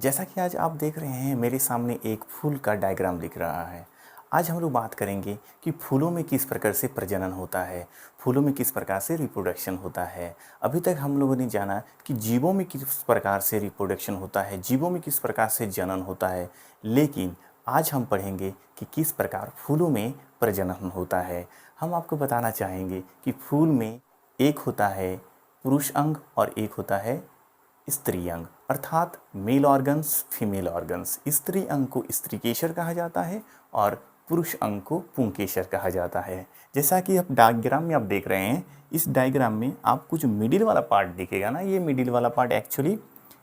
जैसा कि आज आप देख रहे हैं मेरे सामने एक फूल का डायग्राम दिख रहा है। आज हम लोग बात करेंगे कि फूलों में किस प्रकार से प्रजनन होता है, फूलों में किस प्रकार से रिप्रोडक्शन होता है। अभी तक हम लोगों ने जाना कि जीवों में किस प्रकार से रिप्रोडक्शन होता है, जीवों में किस प्रकार से जनन होता है, लेकिन आज हम पढ़ेंगे कि किस प्रकार फूलों में प्रजनन होता है। हम आपको बताना चाहेंगे कि फूल में एक होता है पुरुष अंग और एक होता है स्त्री अंग, अर्थात मेल ऑर्गन्स फीमेल ऑर्गन्स। स्त्री अंग को स्त्रीकेशर कहा जाता है और पुरुष अंग को पुंकेशर कहा जाता है। जैसा कि आप डायग्राम में आप देख रहे हैं, इस डायग्राम में आपको जो मिडिल वाला पार्ट दिखेगा ना, ये मिडिल वाला पार्ट एक्चुअली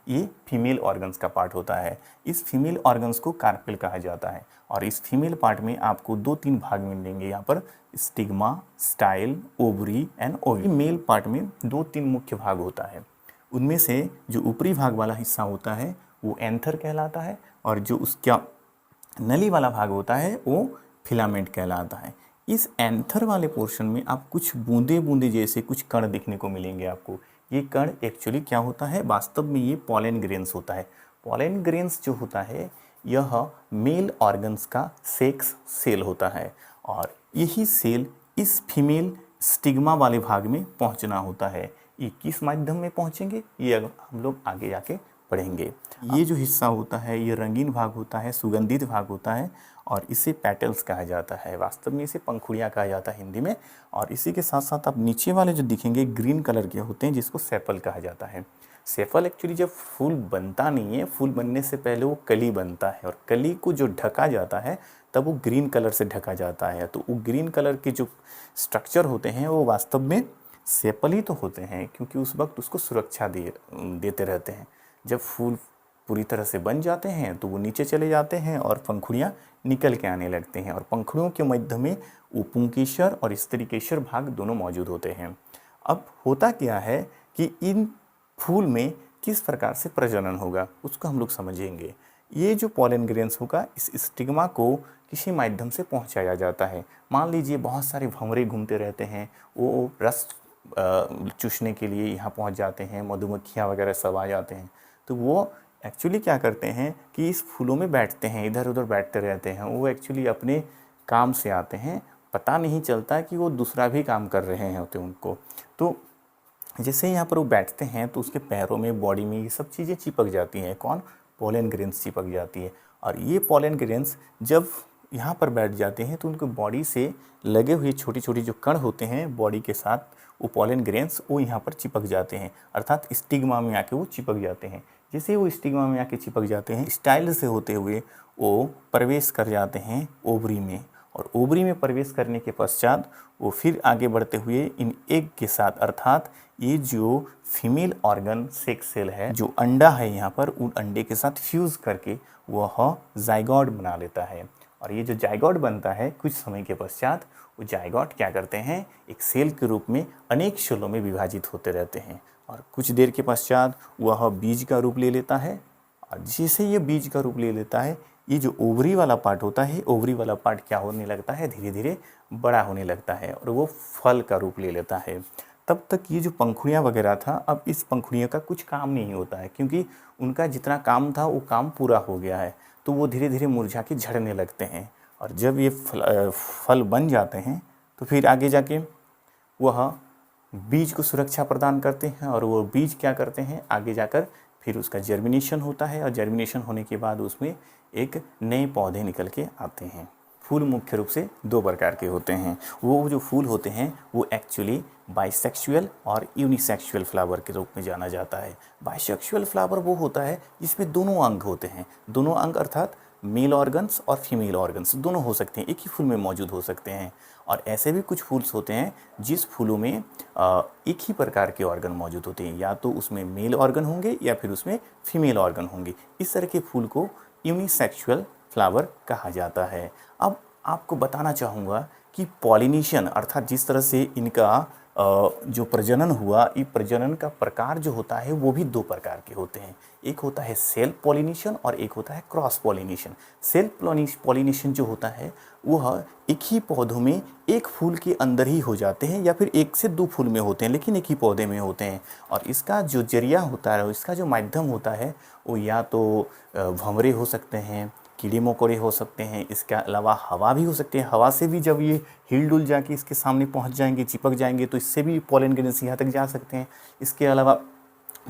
ये फीमेल ऑर्गन्स का पार्ट होता है। इस फीमेल ऑर्गन्स को कार्पेल कहा जाता है और इस फीमेल पार्ट में आपको 2-3 भाग मिलेंगे यहाँ पर, स्टिग्मा, स्टाइल, ओवरी एंड ओवी। मेल पार्ट में 2-3 मुख्य भाग होता है। उनमें से जो ऊपरी भाग वाला हिस्सा होता है वो एंथर कहलाता है और जो उसका नली वाला भाग होता है वो फिलामेंट कहलाता है। इस एंथर वाले पोर्शन में आप कुछ बूंदे बूंदे जैसे कुछ कण देखने को मिलेंगे आपको। ये कण एक्चुअली क्या होता है, वास्तव में ये पॉलन ग्रेन्स होता है। पॉलन ग्रेन्स जो होता है यह मेल ऑर्गन्स का सेक्स सेल होता है और यही सेल इस फीमेल स्टिग्मा वाले भाग में पहुंचना होता है। ये किस माध्यम में पहुंचेंगे ये हम लोग आगे जाके पढ़ेंगे। ये जो हिस्सा होता है ये रंगीन भाग होता है, सुगंधित भाग होता है और इसे पेटल्स कहा जाता है। वास्तव में इसे पंखुड़ियाँ कहा जाता है हिंदी में। और इसी के साथ साथ आप नीचे वाले जो दिखेंगे ग्रीन कलर के होते हैं जिसको सेपल कहा जाता है। सेपल एक्चुअली जब फूल बनता नहीं है, फूल बनने से पहले वो कली बनता है और कली को जो ढका जाता है तब वो ग्रीन कलर से ढका जाता है। तो वो ग्रीन कलर के जो स्ट्रक्चर होते हैं वो वास्तव में सेपल ही तो होते हैं, क्योंकि उस वक्त उसको सुरक्षा देते रहते हैं। जब फूल पूरी तरह से बन जाते हैं तो वो नीचे चले जाते हैं और पंखुड़ियाँ निकल के आने लगते हैं और पंखुड़ियों के मध्य में वो पुंकेशर और स्त्रीकेशर भाग दोनों मौजूद होते हैं। अब होता क्या है कि इन फूल में किस प्रकार से प्रजनन होगा उसको हम लोग समझेंगे। ये जो पॉलन ग्रेन्स होगा इस स्टिग्मा को किसी माध्यम से पहुंचाया जाता है। मान लीजिए बहुत सारे भंवरे घूमते रहते हैं, वो रस चूसने के लिए यहाँ पहुँच जाते हैं, मधुमक्खियाँ वगैरह सब आ जाते हैं। तो वो एक्चुअली क्या करते हैं कि इस फूलों में बैठते हैं, इधर उधर बैठते रहते हैं। वो एक्चुअली अपने काम से आते हैं, पता नहीं चलता कि वो दूसरा भी काम कर रहे हैं होते उनको। तो जैसे यहाँ पर वो बैठते हैं तो उसके पैरों में, बॉडी में ये सब चीज़ें चिपक जाती हैं। कौन? पॉलन ग्रेन्स चिपक जाती है। और ये पॉलन ग्रेन्स जब यहाँ पर बैठ जाते हैं तो उनके बॉडी से लगे हुए छोटी छोटी जो कण होते हैं बॉडी के साथ, वो पॉलन ग्रेन्स वो यहाँ पर चिपक जाते हैं, अर्थात स्टिग्मा में आके वो चिपक जाते हैं। जैसे वो स्टिग्मा में आके चिपक जाते हैं, स्टाइल से होते हुए वो प्रवेश कर जाते हैं ओवरी में और ओवरी में प्रवेश करने के पश्चात वो फिर आगे बढ़ते हुए इन एग के साथ, अर्थात ये जो फीमेल ऑर्गन सेक्स सेल है, जो अंडा है यहाँ पर, उन अंडे के साथ फ्यूज़ करके वह जाइगोट बना लेता है। और ये जो जाइगोट बनता है कुछ समय के पश्चात वो जाइगोट क्या करते हैं, एक सेल के रूप में अनेक सेलों में विभाजित होते रहते हैं और कुछ देर के पश्चात वह बीज का रूप ले लेता है। और जैसे ये बीज का रूप ले लेता है, ये जो ओवरी वाला पार्ट होता है, ओवरी वाला पार्ट क्या होने लगता है, धीरे धीरे बड़ा होने लगता है और वो फल का रूप ले लेता है। तब तक ये जो पंखुड़ियाँ वगैरह था, अब इस पंखुड़ियों का कुछ काम नहीं होता है, क्योंकि उनका जितना काम था वो काम पूरा हो गया है। तो वो धीरे धीरे मुरझा के झड़ने लगते हैं और जब ये फल बन जाते हैं तो फिर आगे जाके वह बीज को सुरक्षा प्रदान करते हैं और वो बीज क्या करते हैं, आगे जाकर फिर उसका जर्मिनेशन होता है और जर्मिनेशन होने के बाद उसमें एक नए पौधे निकल के आते हैं। फूल मुख्य रूप से 2 प्रकार के होते हैं। वो जो फूल होते हैं वो एक्चुअली बाइसेक्सुअल और यूनिसेक्सुअल फ्लावर के रूप में जाना जाता है। बाइसेक्सुअल फ्लावर वो होता है जिसमें दोनों अंग होते हैं, दोनों अंग अर्थात मेल ऑर्गन्स और फीमेल ऑर्गन्स दोनों हो सकते हैं, एक ही फूल में मौजूद हो सकते हैं। और ऐसे भी कुछ फूल्स होते हैं जिस फूलों में एक ही प्रकार के ऑर्गन मौजूद होते हैं, या तो उसमें मेल ऑर्गन होंगे या फिर उसमें फीमेल ऑर्गन होंगे। इस तरह के फूल को यूनिसेक्सुअल फ्लावर कहा जाता है। अब आपको बताना चाहूँगा कि पॉलिनेशन अर्थात जिस तरह से इनका जो प्रजनन हुआ, ये प्रजनन का प्रकार जो होता है वो भी दो प्रकार के होते हैं। एक होता है सेल्फ पॉलिनेशन और एक होता है क्रॉस पॉलिनेशन। सेल्फ पॉलिनेशन जो होता है वह एक ही पौधों में एक फूल के अंदर ही हो जाते हैं या फिर एक से दो फूल में होते हैं, लेकिन एक ही पौधे में होते हैं। और इसका जो जरिया होता है, इसका जो माध्यम होता है वो या तो भंवरे हो सकते हैं, कीड़े मकोड़े हो सकते हैं, इसके अलावा हवा भी हो सकती है। हवा से भी जब ये हिल डुल जाके इसके सामने पहुंच जाएंगे, चिपक जाएंगे, तो इससे भी पॉलन ग्रेन्स यहाँ तक जा सकते हैं। इसके अलावा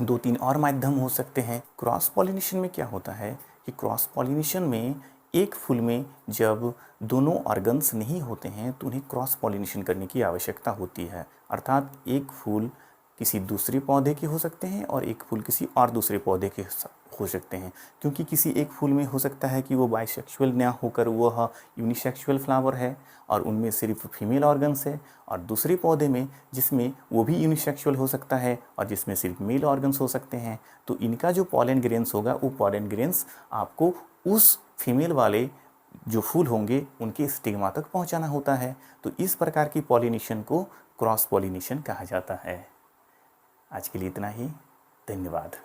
दो तीन और माध्यम हो सकते हैं। क्रॉस पॉलिनेशन में क्या होता है कि क्रॉस पॉलिनेशन में एक फूल में जब दोनों ऑर्गन्स नहीं होते हैं तो उन्हें क्रॉस पॉलिनेशन करने की आवश्यकता होती है। अर्थात एक फूल किसी दूसरे पौधे के हो सकते हैं और एक फूल किसी और दूसरे पौधे के हो सकते हैं, क्योंकि किसी एक फूल में हो सकता है कि वो बाइसेक्सुअल ना होकर वह यूनिसेक्सुअल फ्लावर है और उनमें सिर्फ फीमेल ऑर्गन्स है, और दूसरे पौधे में जिसमें वो भी यूनिसेक्सुअल हो सकता है और जिसमें सिर्फ मेल ऑर्गन्स हो सकते हैं। तो इनका जो पॉलन ग्रेन्स होगा वो पॉलन ग्रेन्स आपको उस फीमेल वाले जो फूल होंगे उनके स्टिग्मा तक पहुंचाना होता है। तो इस प्रकार की पॉलिनेशन को क्रॉस पॉलिनेशन कहा जाता है। आज के लिए इतना ही। धन्यवाद।